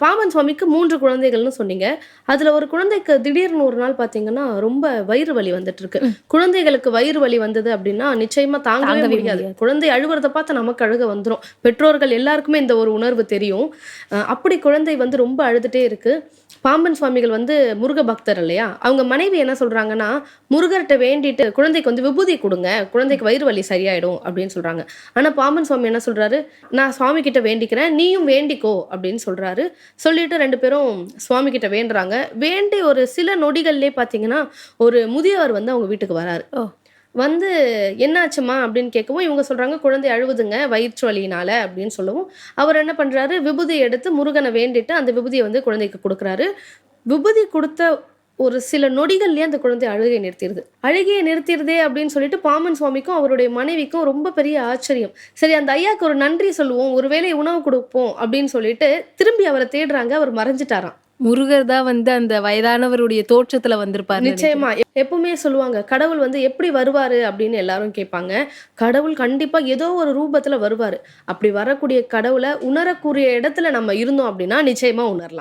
பாம்பன் சுவாமிக்கு 3 குழந்தைகள்னு சொன்னீங்க. அதுல ஒரு குழந்தைக்கு திடீர்னு ஒரு நாள் பார்த்தீங்கன்னா, ரொம்ப வயிறு வலி வந்துட்டு இருக்கு. ம். குழந்தைகளுக்கு வயிறு வலி வந்தது அப்டின்னா, நிச்சயமா தாங்கவே தாங்கவே முடியாது. முடியாது. குழந்தை அழுவுறத பார்த்து நமக்கு அழுகை வந்துரும். பெற்றோர்கள் எல்லாருக்குமே இந்த ஒரு உணர்வு தெரியும். அப்படி குழந்தை வந்து ரொம்ப அழுதுட்டே இருக்கு. பாம்பன் சுவாமிகள் வந்து முருக பக்தர் இல்லையா? அவங்க மனைவி என்ன சொல்றாங்கன்னா, முருகர்ட்ட வேண்டிட்டு குழந்தைக்கு வந்து விபூதி குடுங்க. குழந்தைக்கு வயிறு வலி சரியாயிடும் அப்டின்னு சொல்றாங்க. ஆனா பாம்பன் சுவாமி என்ன சொல்றாரு, "நான் சுவாமி கிட்ட வேண்டிக்கிறேன். நீயும் வேண்டிக்கோ" அப்டின்னு சொல்றாரு. சொல்லிட்டு 2 பேரும் சுவாமி கிட்ட வேண்டுறாங்க. வேண்டி ஒரு சில நொடிகள்லயே பார்த்தீங்கன்னா, ஒரு முதியவர் வந்து அவங்க வீட்டுக்கு வராரு. ஓ! வந்து "என்னாச்சும்மா?" அப்படின்னு கேட்கவும், இவங்க சொல்றாங்க, "குழந்தை அழுவுதுங்க வயிற்று வலியினால" அப்படின்னு சொல்லவும், அவர் என்ன பண்றாரு, விபூதி எடுத்து முருகன வேண்டிட்டு அந்த விபூதிய வந்து குழந்தைக்கு குடுக்குறாரு. விபூதி குடுத்த ஒரு சில நொடிகள்லயே அந்த குழந்தை அழுகைய நிறுத்திருது. அழுகைய நிறுத்திருதே அப்படின்னு சொல்லிட்டு பாம்பன் சுவாமிக்கும், அவருடைய மனைவிக்கும் ரொம்ப பெரிய ஆச்சரியம். சரி அந்த ஐயாக்கு ஒரு நன்றி சொல்லுவோம், ஒரு வேளை உணவு குடுப்போம் அப்படின்னு சொல்லிட்டு, திரும்பி அவர தேடுறாங்க. அவர் மறைஞ்சுட்டாராம். முருகர் தான் வந்து அந்த வயதானவருடைய தோற்றத்துல வந்திருப்பார்ன்னு நிச்சயமா. நெனைக்கிறேன். எப்பவுமே சொல்லுவாங்க, கடவுள் வந்து எப்படி வருவாரு அப்படின்னு எல்லாரும் கேட்பாங்க. கடவுள் கண்டிப்பா ஏதோ ஒரு ரூபத்துல வருவாரு. அப்படி வரக்கூடிய கடவுள உணரக்கூடிய இடத்துல நம்ம இருந்தோம் அப்படின்னா, நிச்சயமா உணரலாம்.